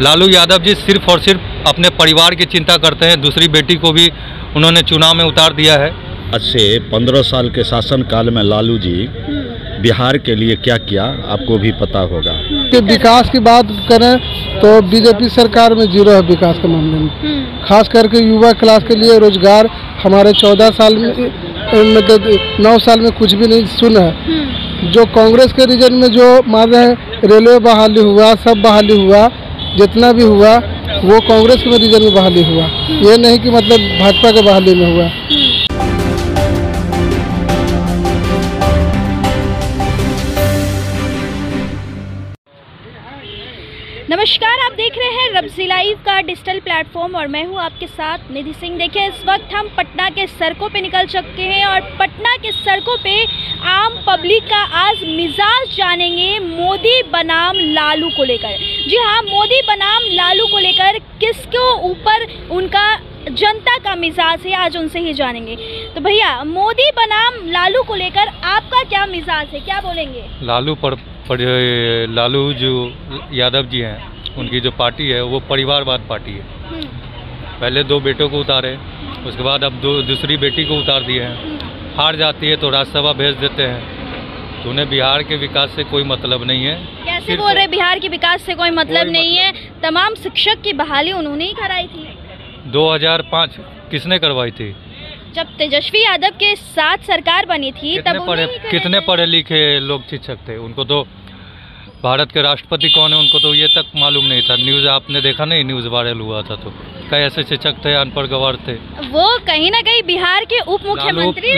लालू यादव जी सिर्फ और सिर्फ अपने परिवार की चिंता करते हैं। दूसरी बेटी को भी उन्होंने चुनाव में उतार दिया है। आज से 15 साल के शासन काल में लालू जी बिहार के लिए क्या किया आपको भी पता होगा। विकास की बात करें तो बीजेपी सरकार में जीरो है विकास के मामले में। खास करके युवा क्लास के लिए रोजगार हमारे 14 साल में मतलब 9 साल में कुछ भी नहीं सुना है। जो कांग्रेस के रीजन में जो मान रहे हैं, रेलवे बहाली हुआ, सब बहाली हुआ, जितना भी हुआ वो कांग्रेस के रीजन में बहाली हुआ, ये नहीं कि मतलब भाजपा के बहाली में हुआ। नमस्कार, आप देख रहे हैं रब्जी लाइव का डिजिटल प्लेटफॉर्म और मैं हूं आपके साथ निधि सिंह। देखिए, इस वक्त हम पटना के सड़कों पे निकल चुके हैं और पटना के सड़कों पे आम पब्लिक का आज मिजाज जानेंगे मोदी बनाम लालू को लेकर। जी हाँ, मोदी बनाम लालू को लेकर किसके ऊपर उनका जनता का मिजाज है, आज उनसे ही जानेंगे। तो भैया, मोदी बनाम लालू को लेकर आपका क्या मिजाज है, क्या बोलेंगे? लालू जो यादव जी हैं, उनकी जो पार्टी है वो परिवारवाद पार्टी है। पहले 2 बेटों को उतारे, उसके बाद अब दूसरी बेटी को उतार दिए हैं। हार जाती है तो राज्यसभा भेज देते हैं। तो उन्हें बिहार के विकास से कोई मतलब नहीं है। कैसे बोल रहे बिहार के विकास से कोई मतलब नहीं है? तमाम शिक्षक की बहाली उन्होंने ही कराई थी। 2005 किसने करवाई थी? जब तेजस्वी यादव के साथ सरकार बनी थी तब कितने पढ़े लिखे लोग शिक्षक थे? उनको तो भारत के राष्ट्रपति कौन है उनको तो ये तक मालूम नहीं था। न्यूज़ आपने देखा नहीं? न्यूज़ वायरल हुआ था तो कई ऐसे शिक्षक थे, अनपढ़ गंवार थे। वो कहीं ना कहीं बिहार के उप मुख्यमंत्री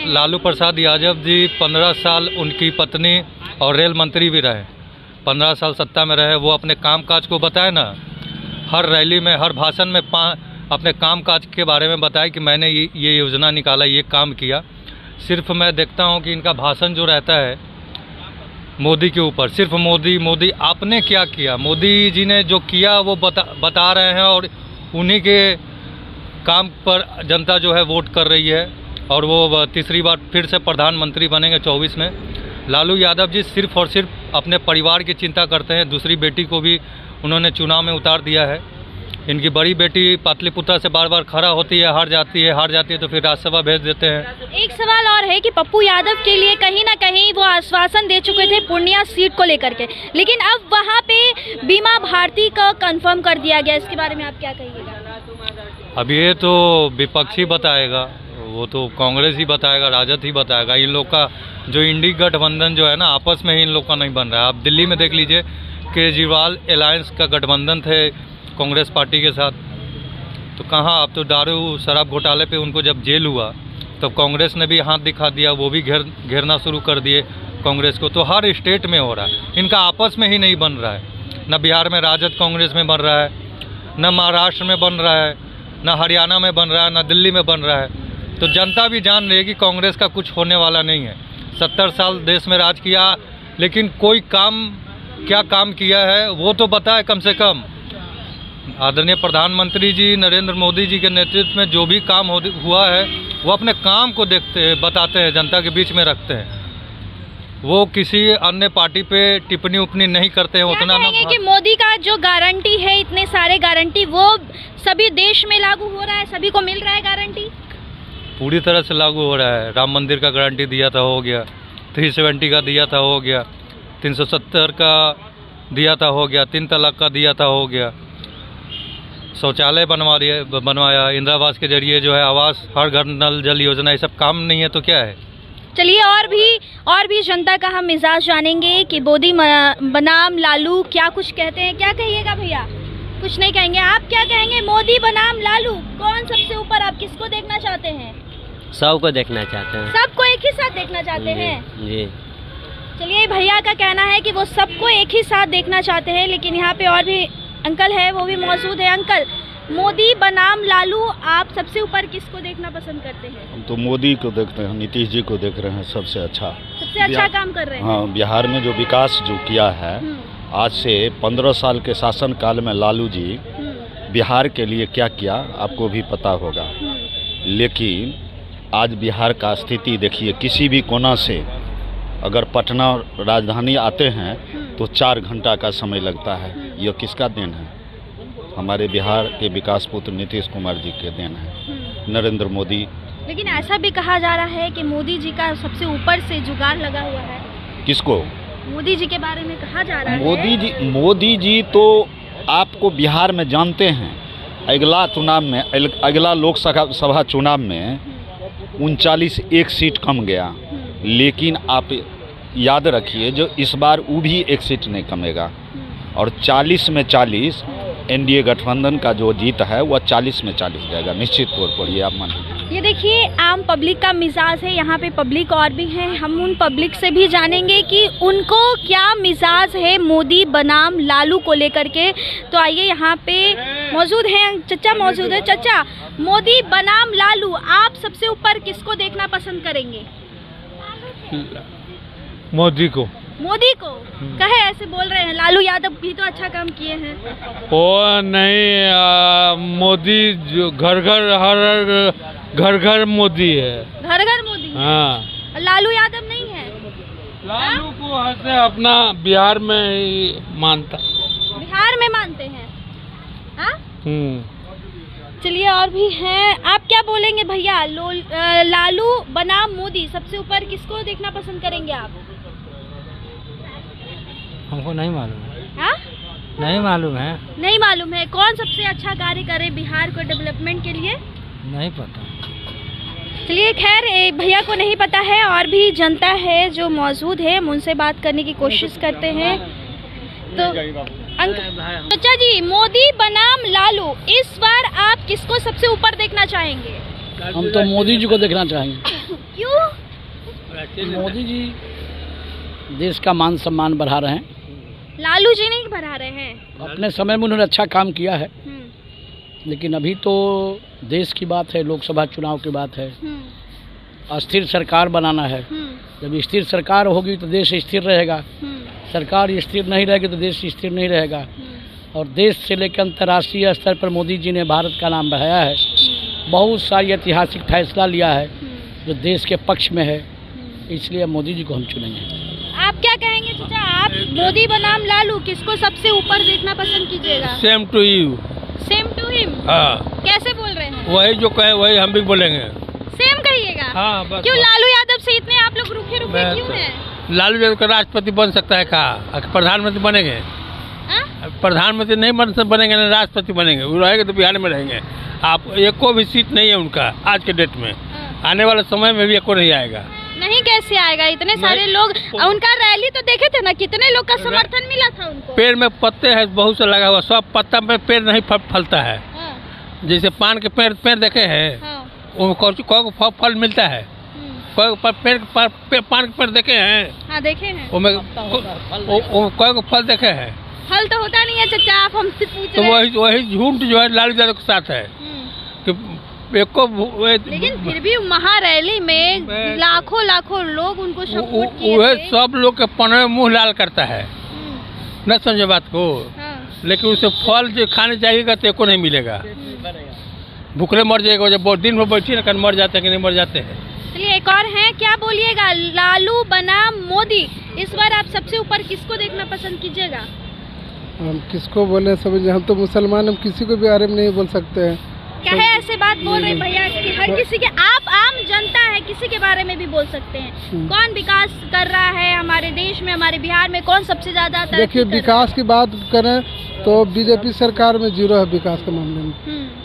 लालू प्रसाद यादव जी 15 साल उनकी पत्नी और रेल मंत्री भी रहे। 15 साल सत्ता में रहे। वो अपने कामकाज को बताए ना, हर रैली में, हर भाषण में अपने कामकाज के बारे में बताया कि मैंने ये योजना निकाला, ये काम किया। सिर्फ मैं देखता हूँ कि इनका भाषण जो रहता है मोदी के ऊपर, सिर्फ मोदी आपने क्या किया, मोदी जी ने जो किया वो बता रहे हैं और उन्हीं के काम पर जनता जो है वोट कर रही है और वो तीसरी बार फिर से प्रधानमंत्री बनेंगे 24 में। लालू यादव जी सिर्फ और सिर्फ अपने परिवार की चिंता करते हैं। दूसरी बेटी को भी उन्होंने चुनाव में उतार दिया है। इनकी बड़ी बेटी पाटलिपुत्र से बार बार खड़ा होती है, हार जाती है तो फिर राज्यसभा भेज देते हैं। एक सवाल और है कि पप्पू यादव के लिए कहीं ना कहीं वो आश्वासन दे चुके थे पूर्णिया सीट को लेकर के, लेकिन अब वहां पे बीमा भारती का कंफर्म कर दिया गया। इसके बारे में आप क्या कहिएगा? अब ये तो विपक्षी बताएगा, वो तो कांग्रेस ही बताएगा, राजद ही बताएगा। इन लोग का जो इंडी गठबंधन जो है ना, आपस में ही इन लोग का नहीं बन रहा है। आप दिल्ली में देख लीजिए, केजरीवाल अलायंस का गठबंधन थे कांग्रेस पार्टी के साथ। तो कहाँ, अब तो दारू शराब घोटाले पे उनको जब जेल हुआ तब तो कांग्रेस ने भी हाथ दिखा दिया, वो भी घेरना शुरू कर दिए कांग्रेस को। तो हर स्टेट में हो रहा है, इनका आपस में ही नहीं बन रहा है। न बिहार में राजद कांग्रेस में बन रहा है, न महाराष्ट्र में बन रहा है, न हरियाणा में बन रहा है, न दिल्ली में बन रहा है। तो जनता भी जान रही है कि कांग्रेस का कुछ होने वाला नहीं है। 70 साल देश में राज किया, लेकिन कोई क्या काम किया है वो तो बताए कम से कम। आदरणीय प्रधानमंत्री जी नरेंद्र मोदी जी के नेतृत्व में जो भी काम हुआ है वो अपने काम को बताते हैं, जनता के बीच में रखते हैं। वो किसी अन्य पार्टी पे टिप्पणी उपनी नहीं करते हैं। उतना कहेंगे कि मोदी का जो गारंटी है, इतने सारे गारंटी, वो सभी देश में लागू हो रहा है, सभी को मिल रहा है गारंटी? पूरी तरह से लागू हो रहा है। राम मंदिर का गारंटी दिया था, हो गया। 370 का दिया था, हो गया। 370 का दिया था, हो गया। 3 तलाक का दिया था, हो गया। शौचालय बनवाया, इंदिरा आवास के जरिए जो है आवास, हर घर नल जल योजना, ये सब काम नहीं है तो क्या है? चलिए, और भी जनता का हम मिजाज जानेंगे कि मोदी बनाम लालू क्या कुछ कहते हैं। क्या कहिएगा भैया? कुछ नहीं कहेंगे। आप क्या कहेंगे? मोदी बनाम लालू, कौन सबसे ऊपर? आप किसको देखना चाहते हैं? सबको देखना चाहते हैं। सबको एक ही साथ देखना चाहते हैं? जी। चलिए, भैया का कहना है कि वो सबको एक ही साथ देखना चाहते हैं, लेकिन यहाँ पे और भी अंकल है, वो भी मौजूद है। अंकल, मोदी बनाम लालू, आप सबसे ऊपर किसको देखना पसंद करते हैं? हम तो मोदी को देखते हैं, नीतीश जी को देख रहे हैं। सबसे अच्छा काम कर रहे हैं। हाँ, बिहार में जो विकास जो किया है, आज से 15 साल के शासन काल में लालू जी बिहार के लिए क्या किया आपको भी पता होगा। लेकिन आज बिहार का स्थिति देखिए, किसी भी कोना से अगर पटना राजधानी आते हैं तो 4 घंटा का समय लगता है। यह किसका देन है? हमारे बिहार के विकास पुत्र नीतीश कुमार जी के देन है, नरेंद्र मोदी। लेकिन ऐसा भी कहा जा रहा है कि मोदी जी का सबसे ऊपर से जुगाड़ लगा हुआ है। किसको? मोदी जी के बारे में कहा जा रहा है। मोदी जी तो आपको बिहार में जानते हैं, अगला चुनाव में, अगला लोकसभा चुनाव में 39 एक सीट कम गया, लेकिन आप याद रखिए जो इस बार वो भी एक सीट नहीं कमेगा, और 40 में 40 एनडीए गठबंधन का जो जीत है वह 40 में 40 जाएगा निश्चित तौर पर, ये आप मान लीजिए। ये देखिए आम पब्लिक का मिजाज है, यहाँ पे पब्लिक और भी हैं, हम उन पब्लिक से भी जानेंगे कि उनको क्या मिजाज है मोदी बनाम लालू को लेकर के। तो आइए यहाँ पे मौजूद हैं, चचा मौजूद है। चचा, मोदी बनाम लालू, आप सबसे ऊपर किसको देखना पसंद करेंगे? मोदी को। मोदी को कहे ऐसे बोल रहे हैं, लालू यादव भी तो अच्छा काम किए हैं। वो नहीं, मोदी जो घर घर मोदी है। घर घर मोदी। हाँ। लालू यादव नहीं है। लालू को ऐसे अपना बिहार में ही मानता। बिहार में मानते हैं। हाँ? चलिए और भी हैं, आप क्या बोलेंगे भैया? लालू बनाम मोदी, सबसे ऊपर किसको देखना पसंद करेंगे आप? हमको नहीं मालूम है। हाँ? नहीं मालूम है। नहीं मालूम है। कौन सबसे अच्छा कार्य करे बिहार को डेवलपमेंट के लिए? नहीं पता। चलिए खैर, भैया को नहीं पता है, और भी जनता है जो मौजूद है, हम उनसे बात करने की कोशिश करते हैं। तो चाचा जी, मोदी बनाम लालू, इस बार आप किसको सबसे ऊपर देखना चाहेंगे? हम तो मोदी जी को देखना चाहेंगे। क्यों? मोदी जी देश का मान सम्मान बढ़ा रहे हैं। लालू जी नहीं बढ़ा रहे हैं। अपने समय में उन्होंने अच्छा काम किया है, लेकिन अभी तो देश की बात है, लोकसभा चुनाव की बात है, अस्थिर सरकार बनाना है। जब स्थिर सरकार होगी तो देश स्थिर रहेगा, सरकार स्थिर नहीं रहेगी तो देश स्थिर नहीं रहेगा। और देश से लेकर अंतर्राष्ट्रीय स्तर पर मोदी जी ने भारत का नाम बढ़ाया है, बहुत सारी ऐतिहासिक फैसला लिया है जो देश के पक्ष में है, इसलिए मोदी जी को हम चुनेंगे। आप क्या कहेंगे चाचा, आप मोदी बनाम लालू किसको सबसे ऊपर देखना पसंद कीजिएगा? Same to you. Same to him? हाँ। कैसे बोल रहे हैं? वही जो कहे वही हम भी बोलेंगे। सेम कहिएगा? हाँ, बस। क्यों लालू यादव से इतने आप लोग रुके क्यों हैं? लालू यादव का राष्ट्रपति बन सकता है, कहा प्रधानमंत्री बनेंगे? प्रधानमंत्री नहीं बनेंगे ना राष्ट्रपति बनेंगे, वो रहेंगे तो बिहार में रहेंगे। आप एको भी सीट नहीं है उनका आज के डेट में, आने वाले समय में भी एको नहीं आएगा। नहीं कैसे आएगा? इतने सारे लोग, उनका रैली तो देखे थे ना, कितने लोग का समर्थन मिला था उनको। पेड़ में पत्ते हैं बहुत से लगा हुआ, सब पत्ता में पेड़ नहीं फलता है। जैसे पान के पेड़ देखे हैं, कोई फल मिलता है, कोई पान के पेड़ देखे हैं? हाँ देखे हैं। कोई को फल देखे हैं? फल तो होता नहीं है चाचा, आप हमसे पूछ तो रहे हैं। वही झूठ जो है लालू यादव के साथ है कि लेकिन फिर भी महारैली में लाखों लोग उनको सपोर्ट किए थे। सब लोग के पन में मुंह लाल करता है, न समझे बात को। लेकिन उसे फल जो खाने जाइएगा तो एको नहीं मिलेगा, भूखले मर जाएगा। जब दिन भर बैठी ना, मर जाते हैं कि नहीं मर जाते हैं। चलिए एक और हैं, क्या बोलिएगा? लालू बनाम मोदी, इस बार आप सबसे ऊपर किसको देखना पसंद कीजिएगा? हम किसको बोले समझे, हम तो मुसलमान, हम किसी को भी बारे में नहीं बोल सकते हैं। क्या है ऐसे बात बोल रहे भैया कि हर किसी के, आप आम जनता है, किसी के बारे में भी बोल सकते हैं। कौन विकास कर रहा है हमारे देश में, हमारे बिहार में, कौन सबसे ज्यादा? देखिए विकास की बात करें तो बीजेपी सरकार में जीरो है विकास के मामले में।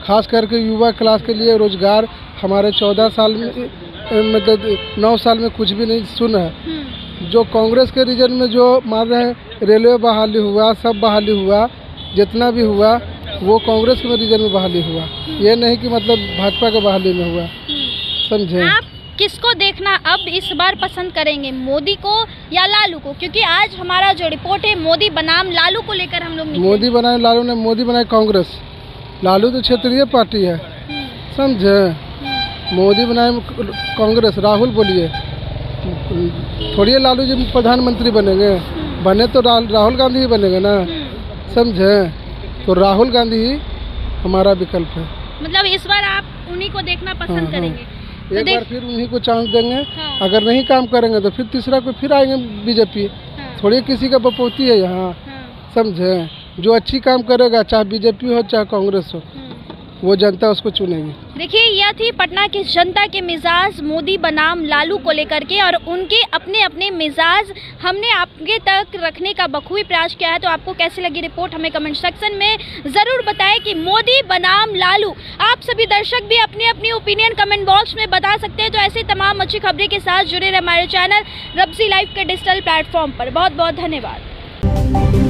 खास करके युवा क्लास के लिए रोजगार हमारे 14 साल में, मतलब 9 साल में कुछ भी नहीं सुना है। जो कांग्रेस के रीजन में जो मान रहे हैं, रेलवे बहाली हुआ, सब बहाली हुआ, जितना भी हुआ वो कांग्रेस के रीजन में बहाली हुआ, ये नहीं कि मतलब भाजपा के बहाली में हुआ, समझे? आप किसको देखना अब इस बार पसंद करेंगे, मोदी को या लालू को? क्योंकि आज हमारा जो रिपोर्ट है मोदी बनाम लालू को लेकर हम लोग मोदी बनाए लालू ने, मोदी बनाए कांग्रेस, लालू तो क्षेत्रीय पार्टी है, समझे? मोदी बनाए कांग्रेस, राहुल बोलिए, थोड़ी लालू जी प्रधानमंत्री बनेंगे, बने तो राहुल गांधी ही बनेंगे ना, समझे? तो राहुल गांधी ही हमारा विकल्प है। मतलब इस बार आप उन्हीं को देखना पसंद करेंगे? तो एक बार फिर उन्हीं को चांस देंगे। अगर नहीं काम करेंगे तो फिर तीसरा कोई फिर आएंगे बीजेपी। थोड़ी किसी का बपोती है यहाँ, समझे? जो अच्छी काम करेगा, चाहे बीजेपी हो चाहे कांग्रेस हो, वो जनता उसको चुनेगी। देखिए, यह थी पटना की जनता के मिजाज मोदी बनाम लालू को लेकर के, और उनके अपने अपने मिजाज हमने आपके तक रखने का बखूबी प्रयास किया है। तो आपको कैसी लगी रिपोर्ट हमें कमेंट सेक्शन में ज़रूर बताएं कि मोदी बनाम लालू। आप सभी दर्शक भी अपनी अपनी ओपिनियन कमेंट बॉक्स में बता सकते हैं। तो ऐसे तमाम अच्छी खबरें के साथ जुड़े रहे हमारे चैनल रब्जी लाइव के डिजिटल प्लेटफॉर्म पर। बहुत बहुत धन्यवाद।